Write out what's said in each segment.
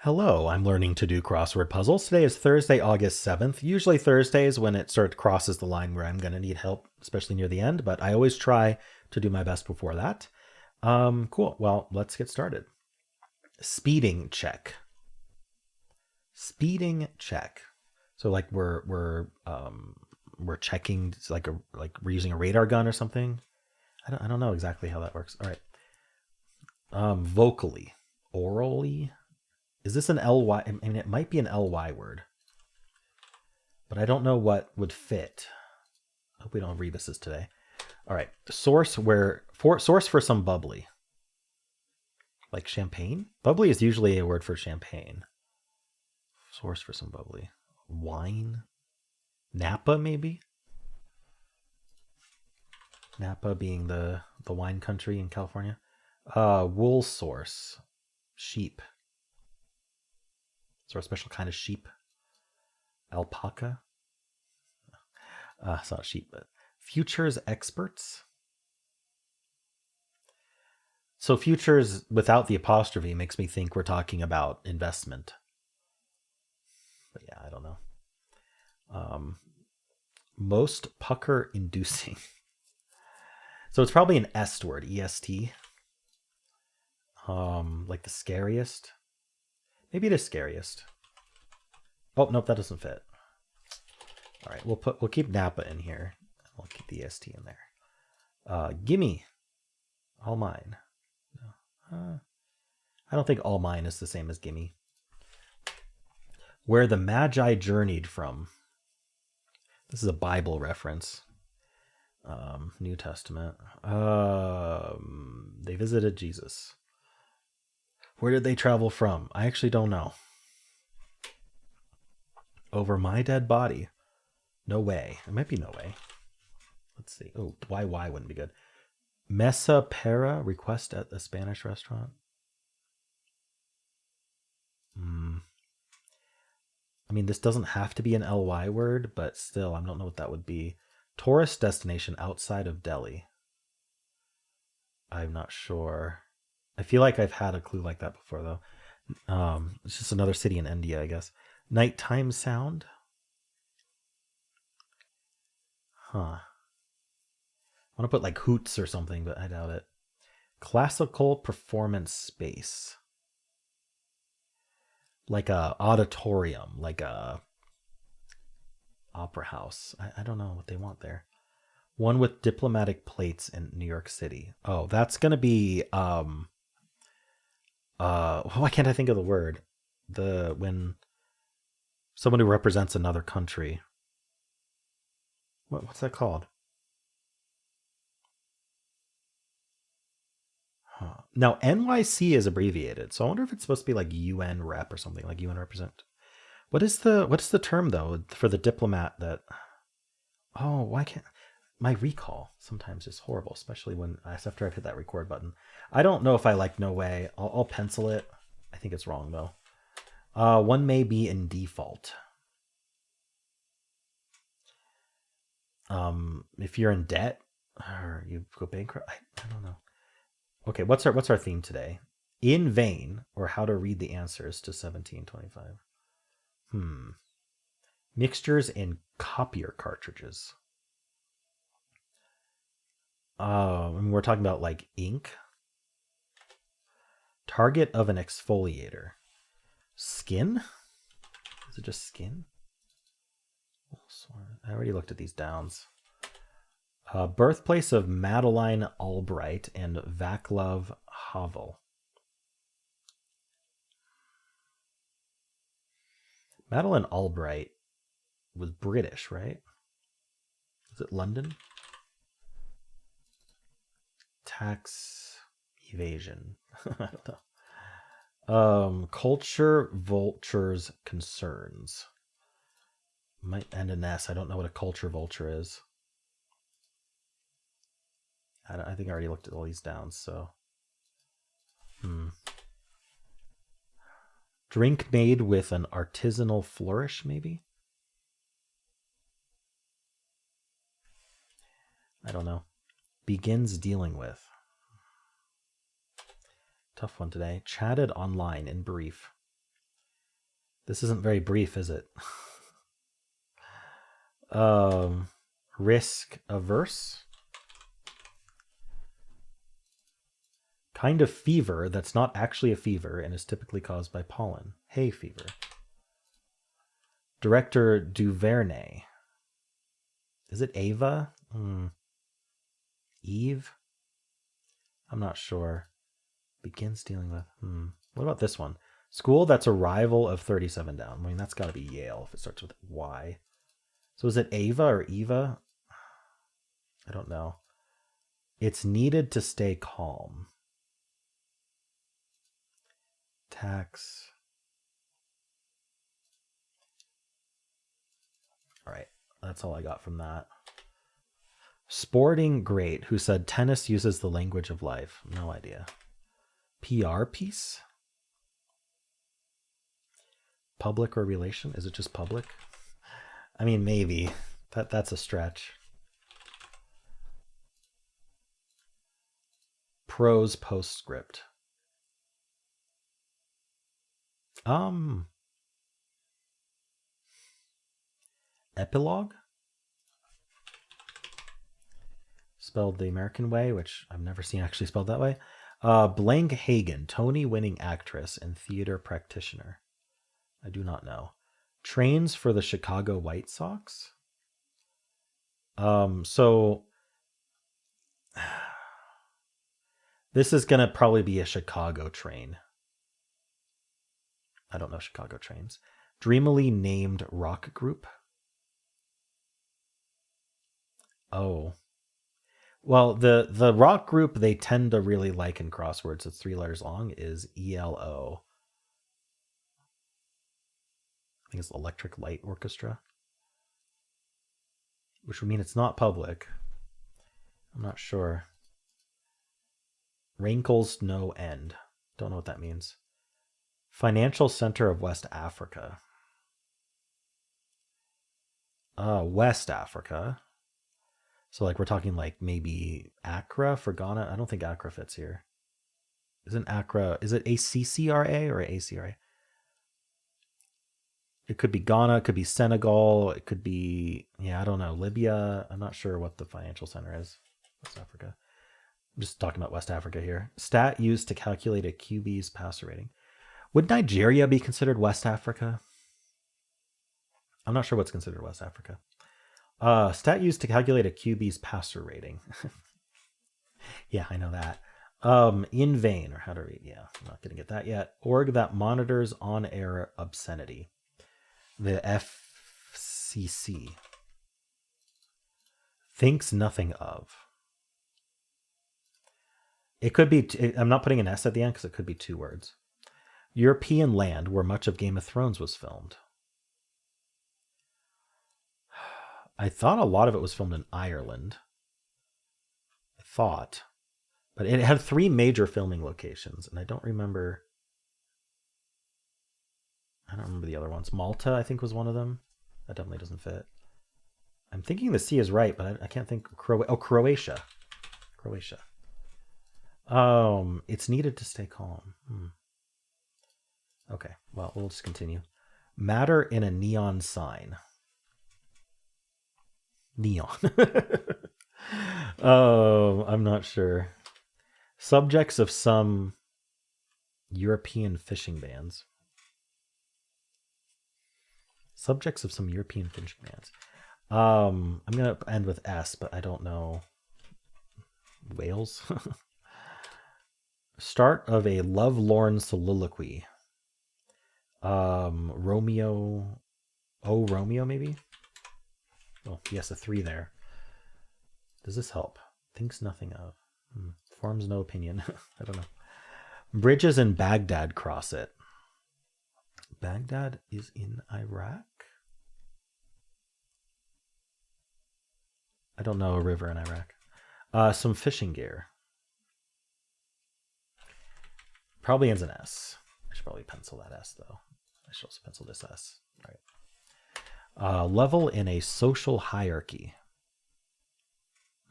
Hello, I'm learning to do crossword puzzles. Today is Thursday, August 7th. Usually Thursdays when it sort of crosses the line where I'm going to need help, especially near the end, but I always try to do my best before that. Cool. Well, let's get started. Speeding check. Speeding check. So like we're checking like we're using a radar gun or something. I don't know exactly how that works. All right. Vocally, orally. Is this an ly? I mean, it might be an ly word, but I don't know what would fit. I hope we don't have rebuses today. All right, source for some bubbly, like champagne. Bubbly is usually a word for champagne. Source for some bubbly, wine, Napa maybe. Napa being the wine country in California. Wool source, sheep. Is there a special kind of sheep? Alpaca? It's not sheep, but futures experts. So futures without the apostrophe makes me think we're talking about investment. But yeah, I don't know. Most pucker inducing. So it's probably an est word, est. Like the scariest. Maybe it is scariest. Oh, nope, that doesn't fit. All right, we'll keep Napa in here. We'll keep the est in there. Gimme. All mine. I don't think all mine is the same as gimme. Where the Magi journeyed from. This is a Bible reference. New Testament. They visited Jesus. Where did they travel from? I actually don't know. Over my dead body. No way. It might be no way. Let's see. Oh, why wouldn't be good. Mesa Para, request at a Spanish restaurant. I mean, this doesn't have to be an ly word, but still, I don't know what that would be. Tourist destination outside of Delhi. I'm not sure. I feel like I've had a clue like that before, though. It's just another city in India, I guess. Nighttime sound. Huh. I want to put like hoots or something, but I doubt it. Classical performance space. Like a auditorium, like a opera house. I don't know what they want there. One with diplomatic plates in New York City. Oh, that's gonna be why can't I think of the word? When someone who represents another country. What's that called? Huh. Now NYC is abbreviated, so I wonder if it's supposed to be like UN rep or something, like UN represent. What's the term though for the diplomat that? Oh, why can't my recall sometimes is horrible, especially when after I've hit that record button. I don't know if I like no way. I'll pencil it. I think it's wrong though. One may be in default. If you're in debt or you go bankrupt, I don't know. Okay, what's our theme today? In vain, or how to read the answers to 1725. Mixtures in copier cartridges. I mean, we're talking about like ink. Target of an exfoliator. Skin? Is it just skin? I already looked at these downs. Birthplace of Madeline Albright and Vaclav Havel. Madeline Albright was British, right? Is it London? Tax evasion. I don't know. Culture vultures concerns. Might end in S. I don't know what a culture vulture is. I think I already looked at all these down, so. Drink made with an artisanal flourish, maybe? I don't know. Begins dealing with. Tough one today. Chatted online in brief. This isn't very brief, is it? Risk averse. Kind of fever that's not actually a fever and is typically caused by pollen. Hay fever. Director Duvernay. Is it Ava? Eve? I'm not sure. Begins dealing with. What about this one? School that's a rival of 37 down. I mean, that's got to be Yale if it starts with Y. So is it Ava or Eva? I don't know. It's needed to stay calm. Tax. All right. That's all I got from that. Sporting Great, who said tennis uses the language of life. No idea. PR piece? Public or relation? Is it just public? I mean, maybe. That's a stretch. Prose postscript. Epilogue? Spelled the American way, which I've never seen actually spelled that way. Blank Hagen, Tony-winning actress and theater practitioner. I do not know. Trains for the Chicago White Sox? So this is going to probably be a Chicago train. I don't know Chicago trains. Dreamily named rock group? Oh. Well, the rock group they tend to really like in crosswords, it's 3 letters long, is ELO. I think it's Electric Light Orchestra. Which would mean it's not public. I'm not sure. Wrinkles no end. Don't know what that means. Financial Center of West Africa. West Africa. So like we're talking like maybe Accra for Ghana. I don't think Accra fits here. Isn't Accra, is it ACCRA or ACRA? It could be Ghana, it could be Senegal, it could be, I don't know, Libya. I'm not sure what the financial center is. West Africa. I'm just talking about West Africa here. Stat used to calculate a QB's passer rating. Would Nigeria be considered West Africa? I'm not sure what's considered West Africa. Stat used to calculate a QB's passer rating. Yeah, I know that. In vain, or how to read. Yeah, I'm not going to get that yet. Org that monitors on-air obscenity. The FCC. Thinks nothing of. It could be, I'm not putting an S at the end because it could be 2 words. European land where much of Game of Thrones was filmed. I thought a lot of it was filmed in Ireland. I thought. But it had 3 major filming locations, and I don't remember the other ones. Malta, I think, was one of them. That definitely doesn't fit. I'm thinking the C is right, but I can't think. Croatia. Croatia. It's needed to stay calm. Okay, well, we'll just continue. Matter in a neon sign. Neon. I'm not sure. Subjects of some European fishing bans. Subjects of some European fishing bans. I'm going to end with S, but I don't know. Wales? Start of a lovelorn soliloquy. Romeo. Oh, Romeo, maybe? Oh, yes, a 3 there. Does this help? Thinks nothing of. Forms no opinion. I don't know. Bridges in Baghdad cross it. Baghdad is in Iraq? I don't know a river in Iraq. Some fishing gear. Probably ends in S. I should probably pencil that S, though. I should also pencil this S. All right. Level in a social hierarchy.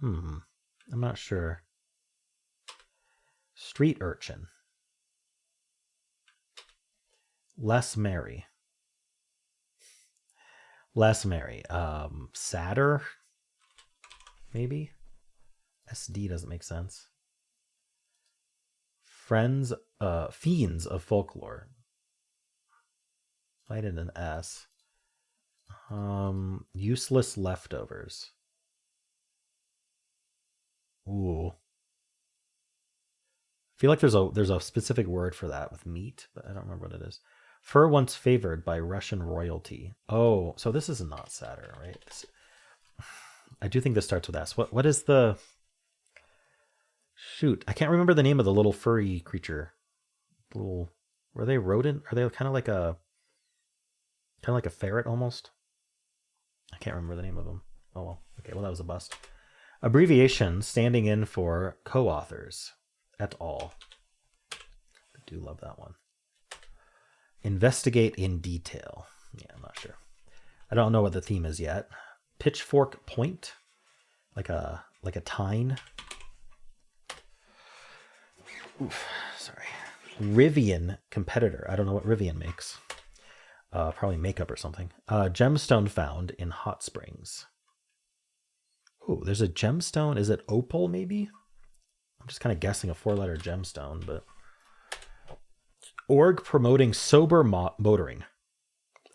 I'm not sure. Street urchin. Less merry. Less merry. Sadder, maybe? SD doesn't make sense. Friends, fiends of folklore. I did an S. Useless leftovers. Ooh. I feel like there's a specific word for that with meat, but I don't remember what it is. Fur once favored by Russian royalty. Oh, so this is not sadder, right? I do think this starts with S. What is the... Shoot, I can't remember the name of the little furry creature. Little... Were they rodent? Are they kind of like a ferret almost? I can't remember the name of them. Oh well. Okay, well that was a bust. Abbreviation standing in for co-authors et al. I do love that one. Investigate in detail. Yeah, I'm not sure. I don't know what the theme is yet. Pitchfork point, like a tine. Oof, sorry. Rivian competitor. I don't know what Rivian makes. Probably makeup or something. Gemstone found in hot springs. Oh, there's a gemstone. Is it opal, maybe? I'm just kind of guessing a 4-letter gemstone, but... Org promoting sober motoring.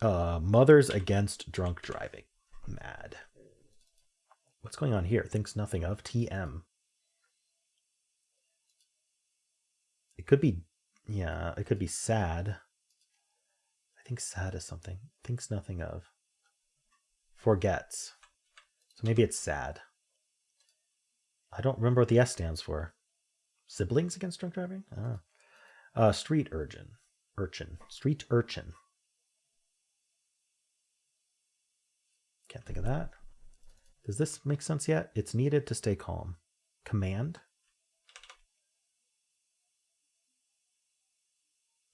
Mothers against drunk driving. Mad. What's going on here? Thinks nothing of. TM. It could be... Yeah, it could be sad. I think sad is something. Thinks nothing of. Forgets. So maybe it's sad. I don't remember what the S stands for. Siblings against drunk driving? Street urchin. Street urchin. Can't think of that. Does this make sense yet? It's needed to stay calm. Command?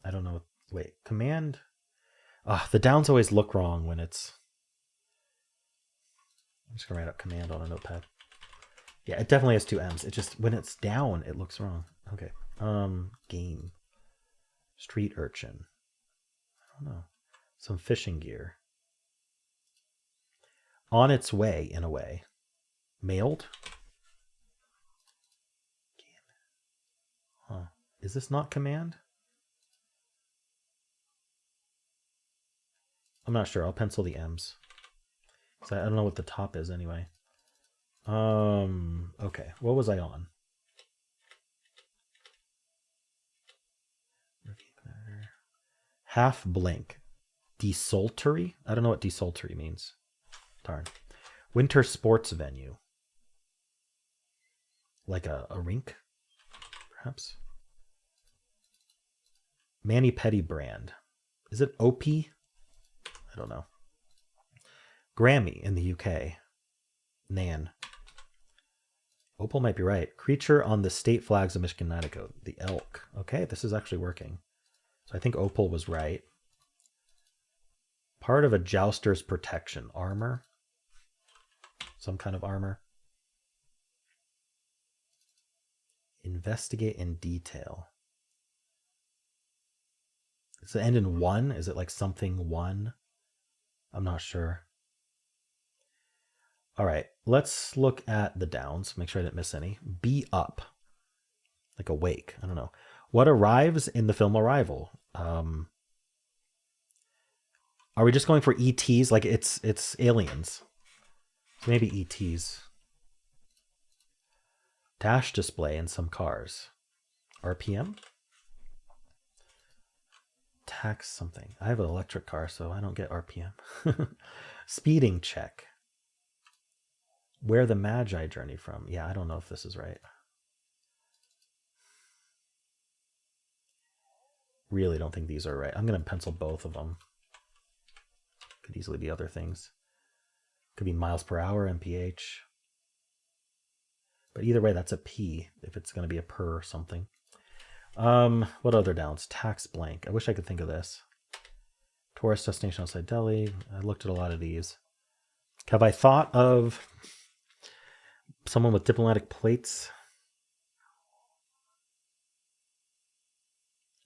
I don't know. Wait, command? The downs always look wrong when it's... I'm just going to write up command on a notepad. Yeah, it definitely has 2 M's. It just, when it's down, it looks wrong. Okay. Game. Street urchin. I don't know. Some fishing gear. On its way, in a way. Mailed? Huh. Is this not command? I'm not sure. I'll pencil the M's. So I don't know what the top is anyway. Okay. What was I on? Half blink. Desultory? I don't know what desultory means. Darn. Winter sports venue. Like a rink, perhaps? Mani Petty brand. Is it OP? I don't know. Grammy in the UK. Nan. Opal might be right. Creature on the state flags of Michigan, Connecticut. The elk. Okay, this is actually working. So I think Opal was right. Part of a jouster's protection. Armor. Some kind of armor. Investigate in detail. Does it end in 1? Is it like something 1? I'm not sure. All right, let's look at the downs. Make sure I didn't miss any. Be up. Like awake. I don't know. What arrives in the film Arrival? Are we just going for ETs? Like it's aliens. So maybe ETs. Dash display in some cars. RPM? Tax something. I have an electric car, so I don't get RPM. Speeding check. Where the Magi journey from. Yeah, I don't know if this is right. Really don't think these are right. I'm going to pencil both of them. Could easily be other things. Could be miles per hour, mph. But either way, that's a P if it's going to be a per something. What other downs? Tax blank. I wish I could think of this. Tourist destination outside Delhi. I looked at a lot of these. Have I thought of someone with diplomatic plates?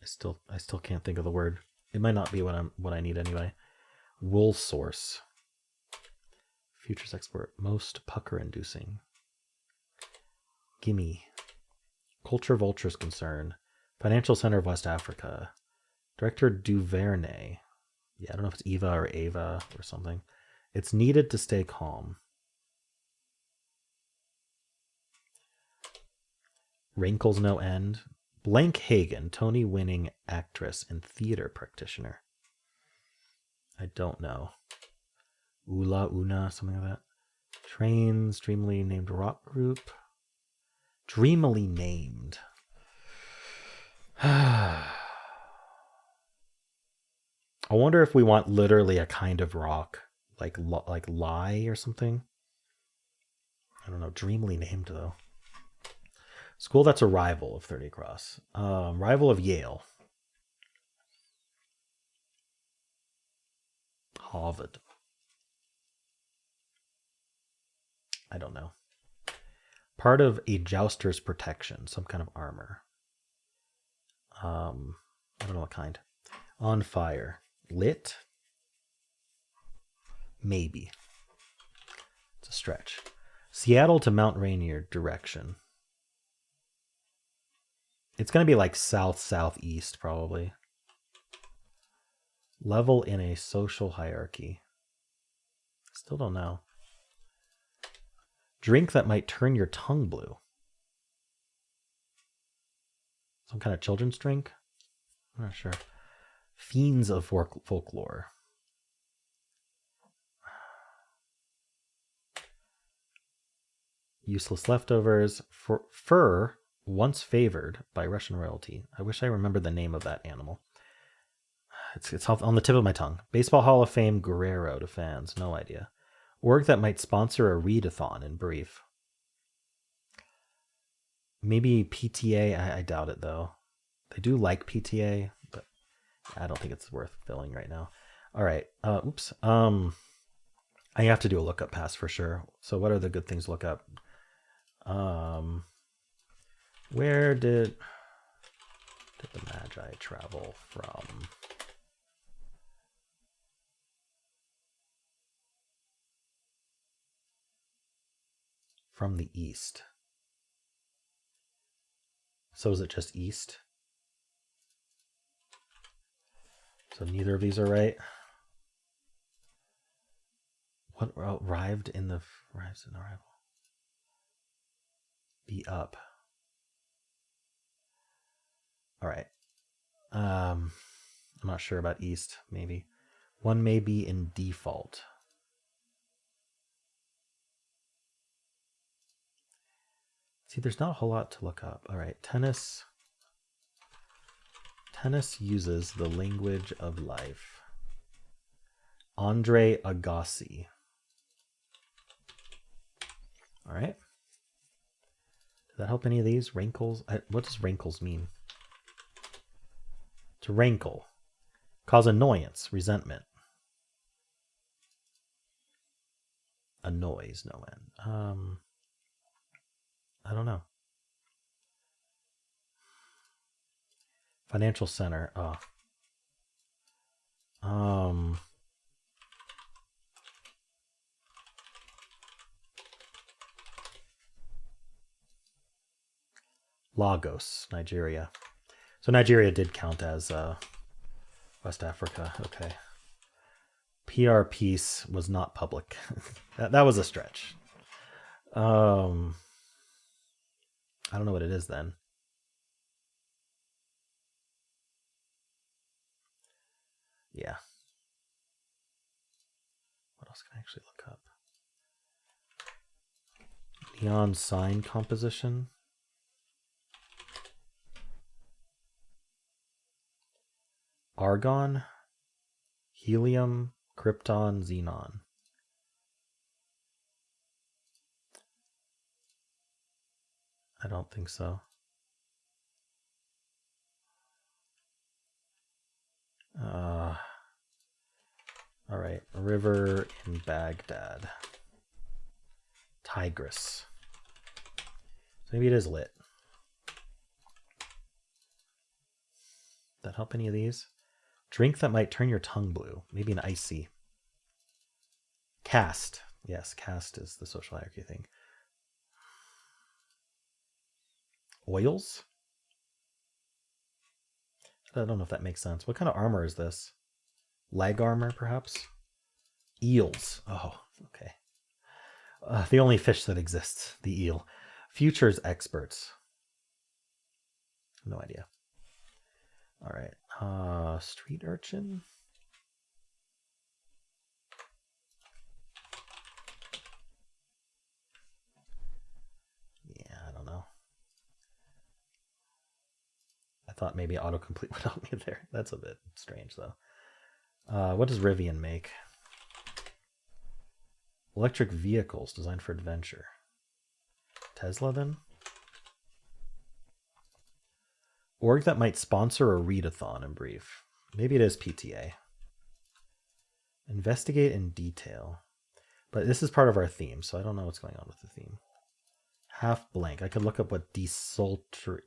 I still can't think of the word. It might not be what I need anyway. Wool source. Futures export. Most pucker-inducing. Gimme. Culture Vultures Concern. Financial Center of West Africa. Director Duvernay. Yeah, I don't know if it's Eva or Ava or something. It's needed to stay calm. Wrinkles No End. Blank Hagen, Tony-winning actress and theater practitioner. I don't know. Ula Una, something like that. Trains, dreamily named rock group. Dreamily named. I wonder if we want literally a kind of rock, like lie or something. I don't know. Dreamily named though. School that's a rival of 30 Cross. Rival of Yale. Harvard. I don't know. Part of a jouster's protection, some kind of armor. I don't know what kind. On fire. Lit? Maybe. It's a stretch. Seattle to Mount Rainier direction. It's going to be like south-southeast, probably. Level in a social hierarchy. Still don't know. Drink that might turn your tongue blue. Some kind of children's drink? I'm not sure. Fiends of folklore. Useless leftovers. Fur once favored by Russian royalty. I wish I remembered the name of that animal. It's on the tip of my tongue. Baseball Hall of Fame Guerrero to fans. No idea. Org that might sponsor a readathon in brief. Maybe PTA. I doubt it though. They do like PTA, but I don't think it's worth filling right now. All right. Oops. I have to do a lookup pass for sure. So what are the good things to look up? Where did the Magi travel from? From the east. So is it just east? So neither of these are right. What arrived in the arrival? Be up. All right. I'm not sure about east. Maybe one may be in default. See, there's not a whole lot to look up. All right, tennis. Tennis uses the language of life. Andre Agassi. All right. Does that help any of these? Rankles? What does rankles mean? To rankle. Cause annoyance, resentment. Annoys no end. I don't know. Financial center. Lagos, Nigeria. So Nigeria did count as West Africa. Okay. PR piece was not public. that was a stretch. I don't know what it is then. Yeah. What else can I actually look up? Neon sign composition. Argon, helium, krypton, xenon. I don't think so. All right, river in Baghdad. Tigris. Maybe it is lit. That help any of these? Drink that might turn your tongue blue. Maybe an icy. Cast. Yes, caste is the social hierarchy thing. Oils? I don't know if that makes sense. What kind of armor is this? Leg armor, perhaps? Eels. Oh, okay. The only fish that exists, the eel. Futures experts. No idea. All right. Street urchin. Yeah, I don't know. I thought maybe autocomplete would help me there. That's a bit strange, though. What does Rivian make? Electric vehicles designed for adventure. Tesla, then? Org that might sponsor a readathon in brief. Maybe it is PTA. Investigate in detail. But this is part of our theme, so I don't know what's going on with the theme. Half blank. I could look up what desultory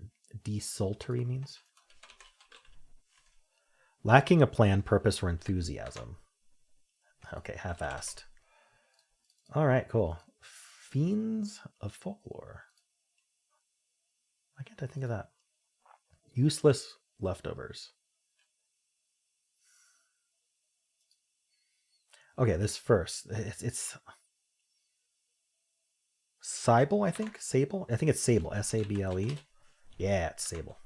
means. Lacking a plan, purpose, or enthusiasm. Okay, half-assed. All right, cool. Fiends of folklore. Why can't I think of that? Useless leftovers. Okay, this first. It's Sable, I think? Sable? I think it's Sable. S-A-B-L-E. Yeah, it's Sable.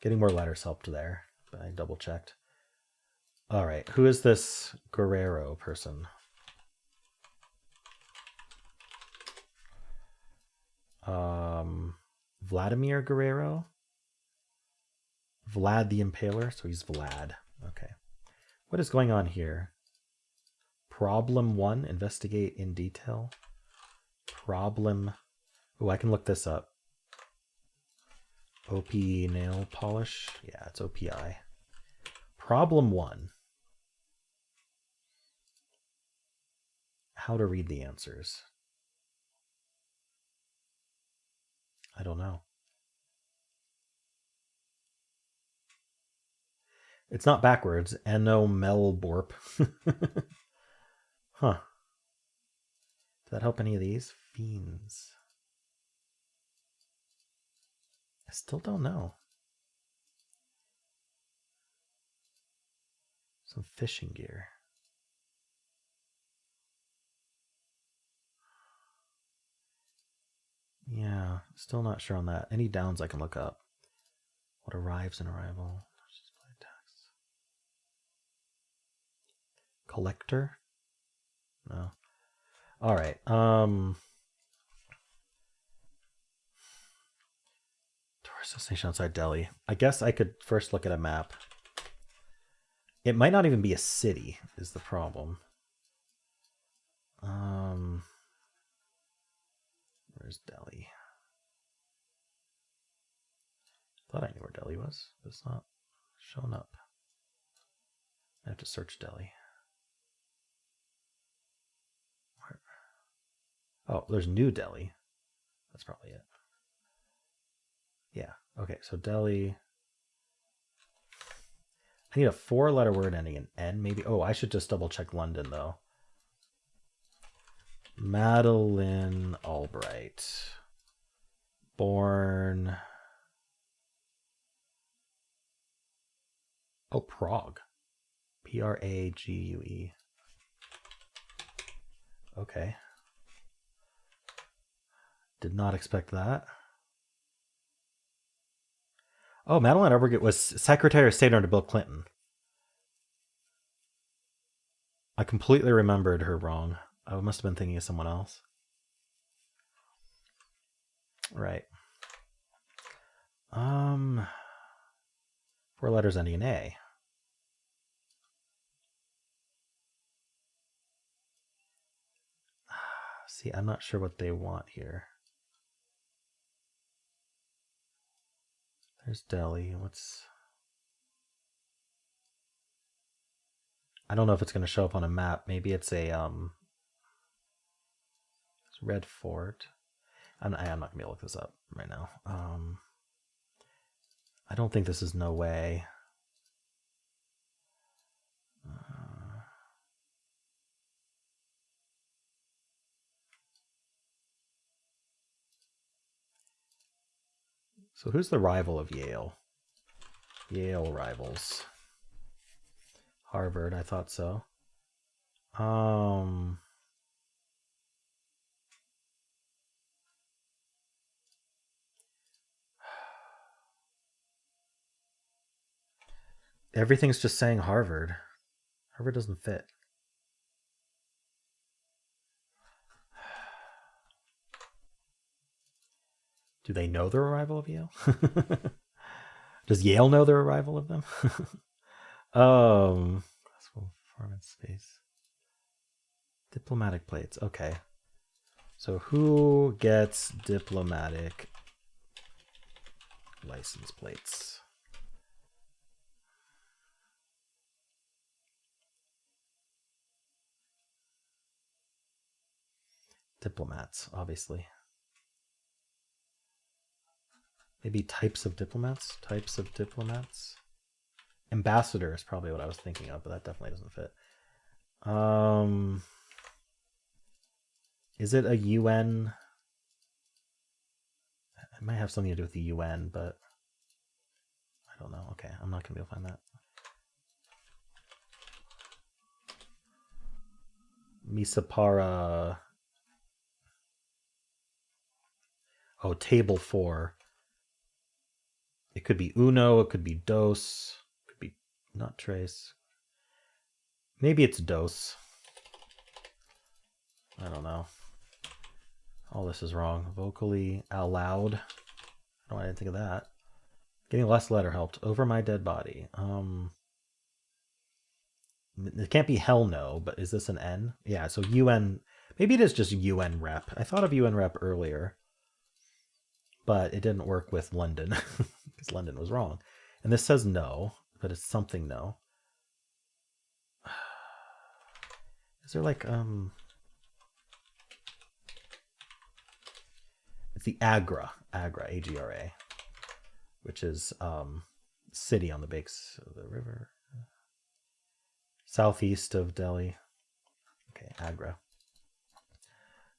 Getting more letters helped there, but I double-checked. All right, who is this Guerrero person? Vladimir Guerrero? Vlad the Impaler, so he's Vlad. Okay. What is going on here? Problem 1, investigate in detail. Problem. Oh, I can look this up. OP nail polish. Yeah, it's OPI. Problem 1. How to read the answers. I don't know. It's not backwards. Enomelborp. Huh. Does that help any of these? Fiends. I still don't know. Some fishing gear. Yeah, still not sure on that. Any downs I can look up. What arrives in arrival? Collector? No. All right. Tourist destination outside Delhi. I guess I could first look at a map. It might not even be a city, is the problem. Where's Delhi? Thought I knew where Delhi was, but it's not showing up. I have to search Delhi. Where? Oh, there's New Delhi. That's probably it. Yeah. Okay, so Delhi. I need a 4-letter word ending in N, maybe. Oh, I should just double check London, though. Madeline Albright. Born. Oh, Prague. Prague. Okay. Did not expect that. Oh, Madeleine Albright was Secretary of State under Bill Clinton. I completely remembered her wrong. I must have been thinking of someone else. Right. 4 letters ending in A. See, I'm not sure what they want here. There's Delhi. What's... I don't know if it's going to show up on a map. Maybe it's a it's Red Fort. I'm not going to be able to look this up right now. I don't think this is No Way. So who's the rival of Yale? Yale rivals. Harvard, I thought so. Everything's just saying Harvard. Harvard doesn't fit. Do they know they're a rival of Yale? Does Yale know they're a rival of them? Classical performance space. Diplomatic plates. Okay. So who gets diplomatic license plates? Diplomats, obviously. Maybe types of diplomats? Types of diplomats? Ambassador is probably what I was thinking of, but that definitely doesn't fit. Is it a UN? It might have something to do with the UN, but I don't know. Okay, I'm not going to be able to find that. Misapara. Oh, table 4. It could be uno, it could be dos, it could be not tres. Maybe it's dos. I don't know. All this is wrong. Vocally, out loud. Oh, I didn't think of that. Getting less letter helped. Over my dead body. It can't be hell no, but is this an N? Yeah, so UN. Maybe it is just UN rep. I thought of UN rep earlier, but it didn't work with London because London was wrong. And this says no, but it's something no. Is there like it's the Agra, AGRA, which is city on the banks of the river, southeast of Delhi. Okay, Agra.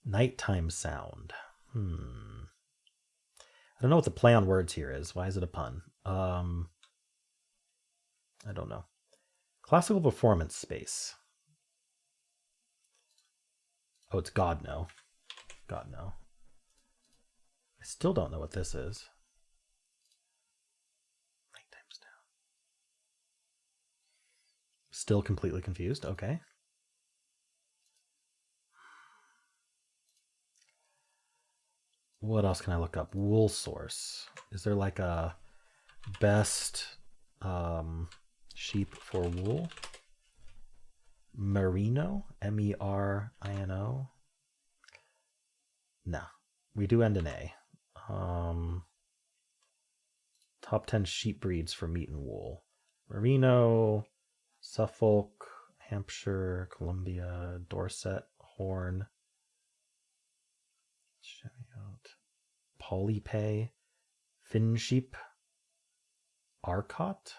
Nighttime sound. I don't know what the play on words here is. Why is it a pun? I don't know. Classical performance space. Oh, it's God no. God no. I still don't know what this is. Nighttime sound. Still completely confused. Okay. What else can I look up? Wool source. Is there like a best sheep for wool? Merino? MERINO? No. We do end in A. Top 10 sheep breeds for meat and wool. Merino, Suffolk, Hampshire, Columbia, Dorset, Horn, Polypay, Finn sheep, Arcot,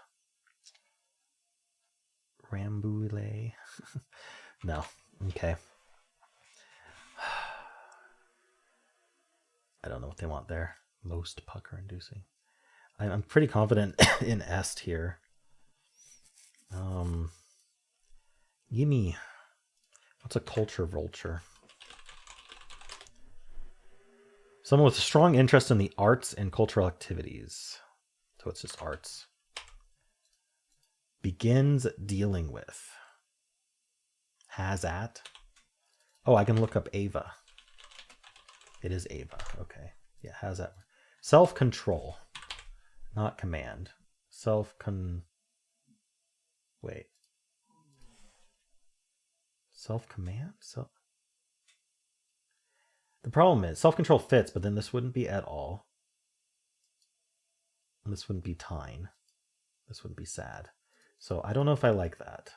Rambouillet. No. Okay. I don't know what they want there. Most pucker inducing. I'm pretty confident in est here. Gimme. What's a culture vulture? Someone with a strong interest in the arts and cultural activities. So it's just arts. Begins dealing with. Has at. Oh, I can look up Ava. It is Ava. Okay. Yeah, has that. Self-control. Not command. Wait. Self-command? The problem is self-control fits, but then this wouldn't be at all. And this wouldn't be tine. This wouldn't be sad. So I don't know if I like that.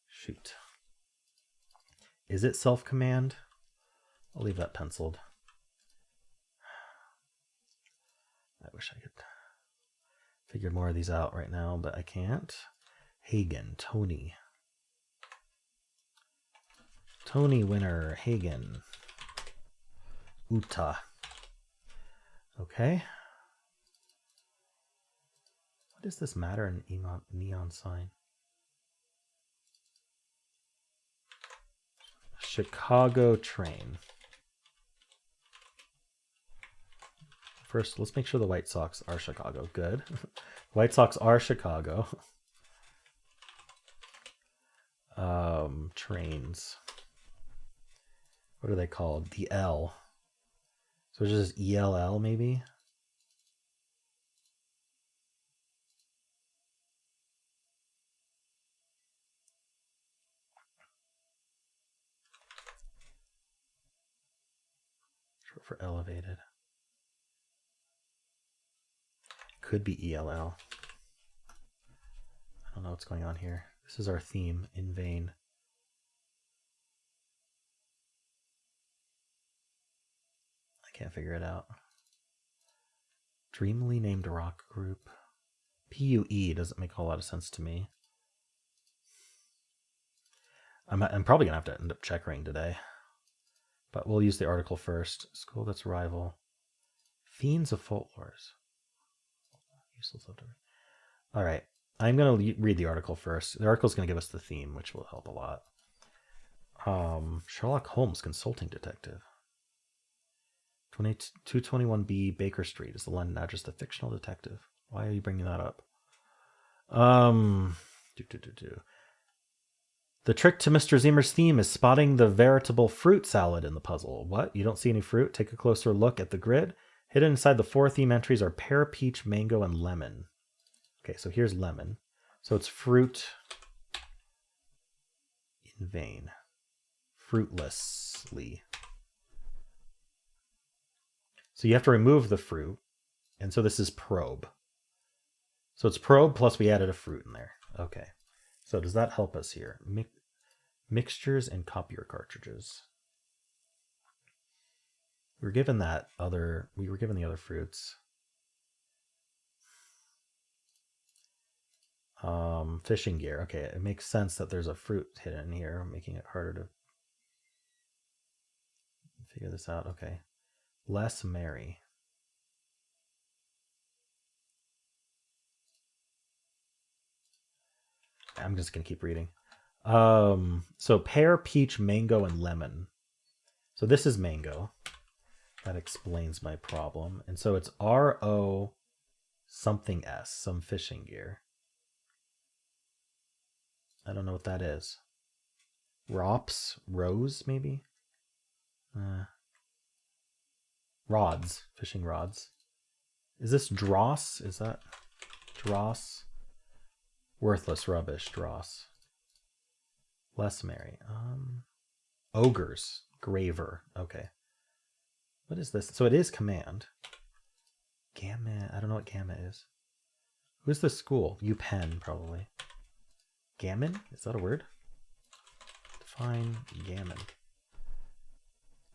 Shoot. Is it self-command? I'll leave that penciled. I wish I could figure more of these out right now, but I can't. Hagen, Tony. Tony winner, Hagen. Uta. Okay. What does this matter in neon sign? Chicago train. First, let's make sure the White Sox are Chicago. Good. White Sox are Chicago. Trains. What are they called? The L. So it's just ELL maybe? Short for elevated. Could be ELL. I don't know what's going on here. This is our theme, in vain. I can't figure it out. Dreamily named rock group. PUE doesn't make a whole lot of sense to me. I'm probably going to have to end up checkering today. But we'll use the article first. School that's rival. Fiends of folklores. Useless leftover. All right. I'm going to read the article first. The article is going to give us the theme, which will help a lot. Sherlock Holmes, consulting detective. 221B Baker Street is the London address. The fictional detective. Why are you bringing that up? The trick to Mr. Ziemer's theme is spotting the veritable fruit salad in the puzzle. What? You don't see any fruit? Take a closer look at the grid. Hidden inside the 4 theme entries are pear, peach, mango, and lemon. Okay, so here's lemon. So it's fruit in vain. Fruitlessly. So you have to remove the fruit. And so this is probe. So it's probe plus we added a fruit in there. Okay. So does that help us here? Mixtures and copier cartridges. We were given the other fruits. Fishing gear. Okay, it makes sense that there's a fruit hidden here, making it harder to figure this out. Okay. Less merry. I'm just going to keep reading. So pear, peach, mango, and lemon. So this is mango. That explains my problem. And so it's RO something S, some fishing gear. I don't know what that is. Rops, rose, maybe? Rods, fishing rods. Is this dross? Is that dross? Worthless rubbish, dross. Less merry. Ogres, graver. Okay. What is this? So it is command. Gamma. I don't know what gamma is. Who's the school? UPenn, probably. Gammon? Is that a word? Define gammon.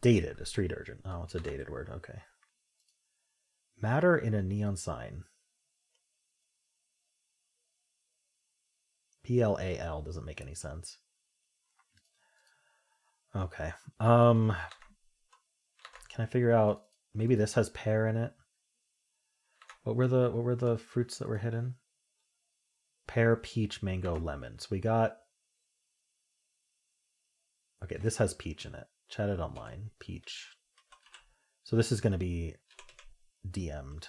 Dated, a street urchin. Oh, it's a dated word. Okay. Matter in a neon sign. PLAL doesn't make any sense. Okay. Can I figure out, maybe this has pear in it? What were the fruits that were hidden? Pear, peach, mango, lemon. So we got, okay, this has peach in it. Chatted online, peach. So this is going to be DM'd.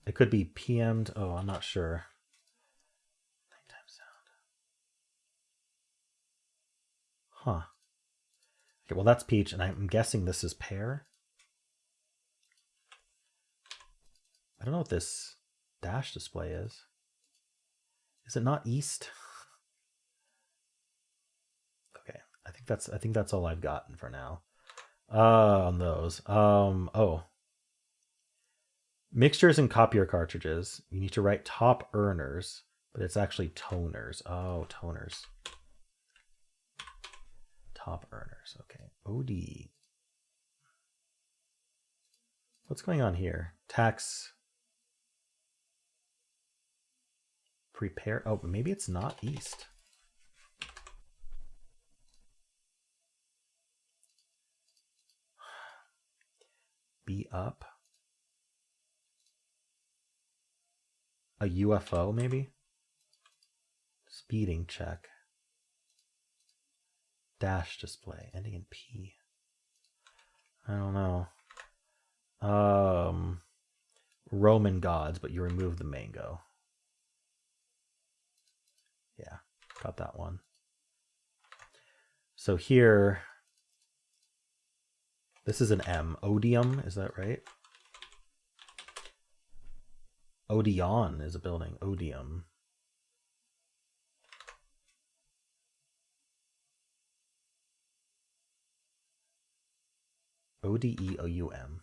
It could be PM'd. Oh, I'm not sure. Nighttime sound. Huh. Okay, well that's peach, and I'm guessing this is pear. I don't know what this dash display is. Is it not east? Okay, I think that's all I've gotten for now. On those. Oh. Mixtures and copier cartridges. You need to write top earners, but it's actually toners. Oh, toners. Top earners. Okay. OD. What's going on here? Tax. Prepare. Oh, maybe it's not east. Be up. A UFO, maybe? Speeding check. Dash display, ending in P. I don't know. Roman gods, but you remove the mango. Yeah, got that one. So here, this is an M. Odium, is that right? Odeon is a building. Odium. Odeoum.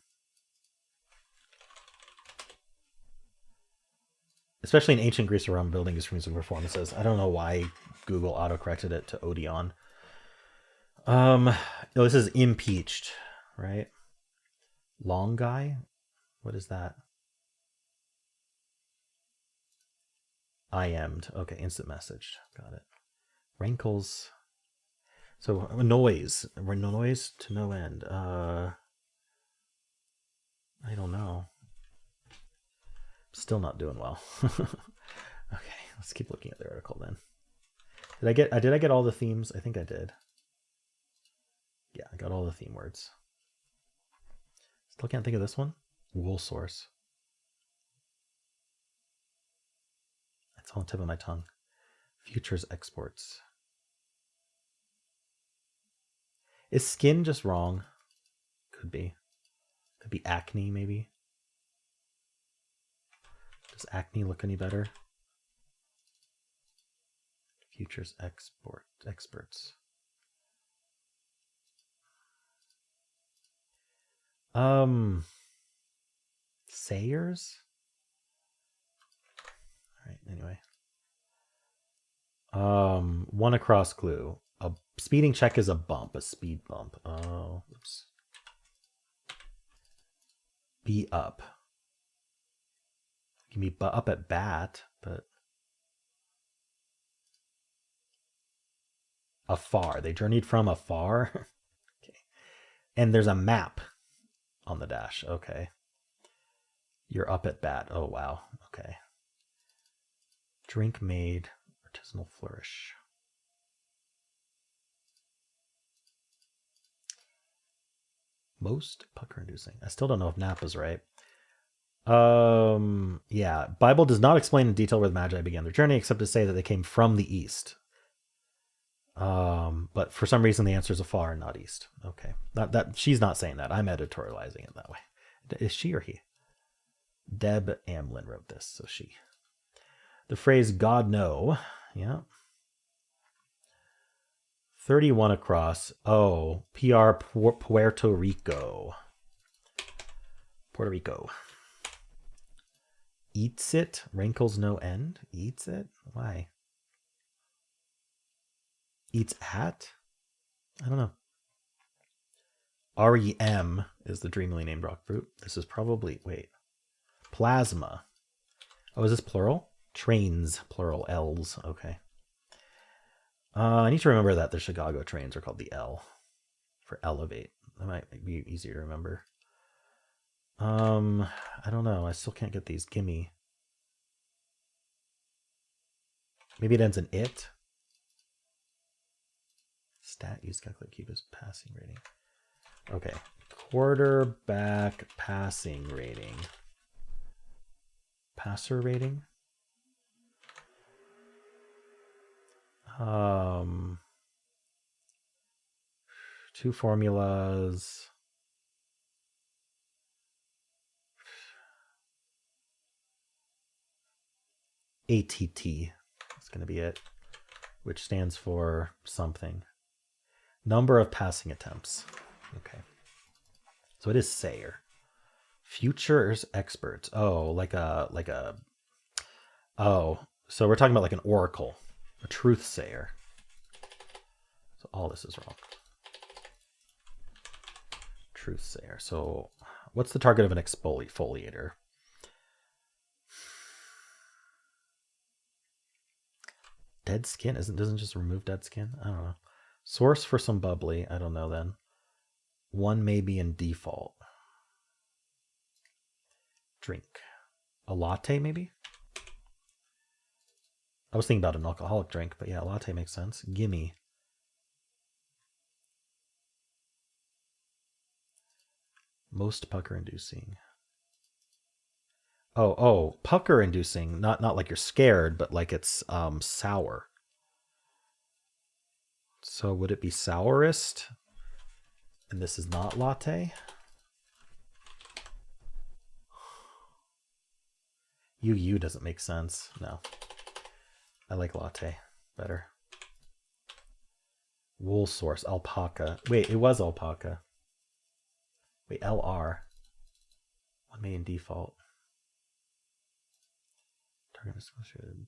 Especially in ancient Greece or Rome, building extremes of performances. I don't know why Google autocorrected it to Odeon. No, this is impeached, right? Long guy? What is that? IM'd. Okay, instant message. Got it. Rankles. So noise. Noise to no end. I don't know. Still not doing well. Okay, let's keep looking at the article then. Did I get all the themes? I think I did. Yeah, I got all the theme words. Still can't think of this one. Wool source. That's on the tip of my tongue. Futures exports. Is skin just wrong? Could be. Could be acne, maybe. Does acne look any better? Futures experts. Sayers? All right, anyway. One across clue. A speeding check is a bump, a speed bump. Oh, oops. Be up. You can be up at bat, but afar. They journeyed from afar. Okay. And there's a map on the dash. Okay. You're up at bat. Oh, wow. Okay. Drink made. Artisanal flourish. Most pucker inducing. I still don't know if Napa's right. Yeah. Bible does not explain in detail where the Magi began their journey, except to say that they came from the east. But for some reason the answer is afar and not east. Okay. That she's not saying that. I'm editorializing it that way. Is she or he? Deb Amlin wrote this, so she. The phrase God no. Yeah. 31 across. Oh, PR Puerto Rico. Puerto Rico. Eats it. Wrinkles no end. Eats it. Why? Eats at? I don't know. REM is the dreamily named rock fruit. This is probably, wait. Plasma. Oh, is this plural? Trains, plural, L's. Okay. I need to remember that the Chicago trains are called the L for elevate. That might be easier to remember. I don't know. I still can't get these. Gimme. Maybe it ends in it. Stat use calculate Cuba's passing rating. Okay. Quarterback passing rating. Passer rating. Two formulas. ATT is going to be it, which stands for something. Number of passing attempts. Okay. So it is Sayer. Futures experts. Oh, oh, so we're talking about like an oracle, a truth sayer. So all this is wrong. Truth sayer. So what's the target of an exfoliator? Dead skin doesn't just remove dead skin. I don't know. Source for some bubbly. I don't know then. One may be in default. drink. A latte, maybe? I was thinking about an alcoholic drink, but yeah, a latte makes sense. Gimme. Most pucker-inducing. Oh, pucker-inducing. Not like you're scared, but like it's sour. So would it be sourest? And this is not latte? UU doesn't make sense. No. I like latte better. Wool source, alpaca. Wait, it was alpaca. Wait, LR. One made in default. Target associated.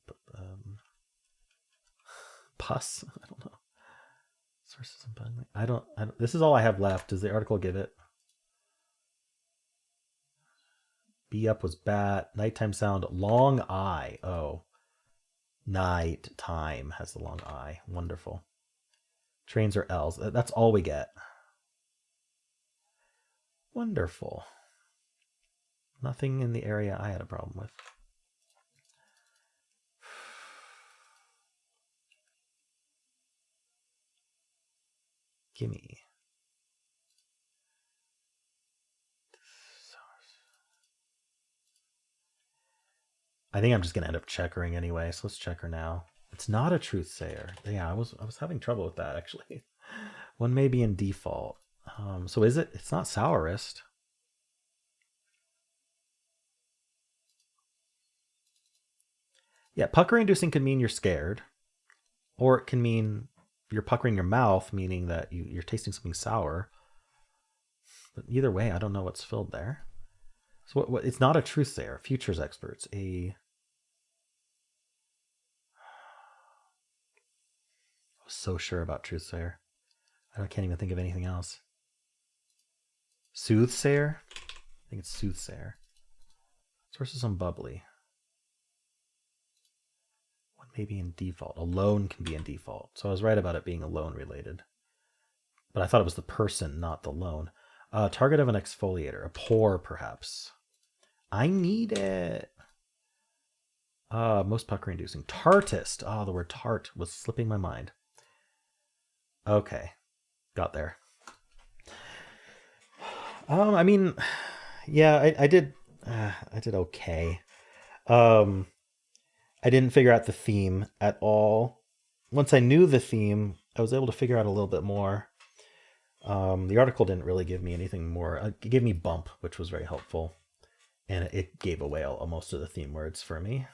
Pus? I don't know. Sources and bug. I don't. This is all I have left. Does the article give it? Be up was bat. Nighttime sound. Long I. Oh. Night time has the long I. Wonderful. Trains are L's. That's all we get. Wonderful. Nothing in the area I had a problem with. Gimme. I think I'm just gonna end up checkering anyway, so let's checker now. It's not a truth sayer. Yeah, I was having trouble with that actually. One may be in default. So is it? It's not sourest. Yeah, pucker inducing can mean you're scared, or it can mean you're puckering your mouth, meaning that you're tasting something sour. But either way, I don't know what's filled there. So what it's not a truth sayer. Futures experts. I was so sure about truth sayer. I can't even think of anything else. Soothsayer? I think it's soothsayer. Sources on bubbly. One may be in default. Alone can be in default. So I was right about it being alone related. But I thought it was the person, not the loan. Target of an exfoliator. A pore, perhaps. I need it. Most pucker inducing. Tartist. The word tart was slipping my mind. Okay. Got there. I mean, yeah, I did okay. I didn't figure out the theme at all. Once I knew the theme, I was able to figure out a little bit more. The article didn't really give me anything more. It gave me bump, which was very helpful. And it gave away most of the theme words for me.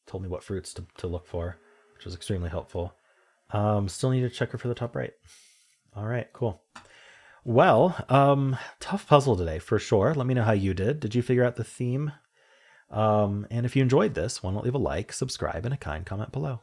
Told me what fruits to look for, which was extremely helpful. Still need a checker for the top right. All right, cool. Well, tough puzzle today for sure. Let me know how you did. Did you figure out the theme? And if you enjoyed this, why don't leave a like, subscribe, and a kind comment below.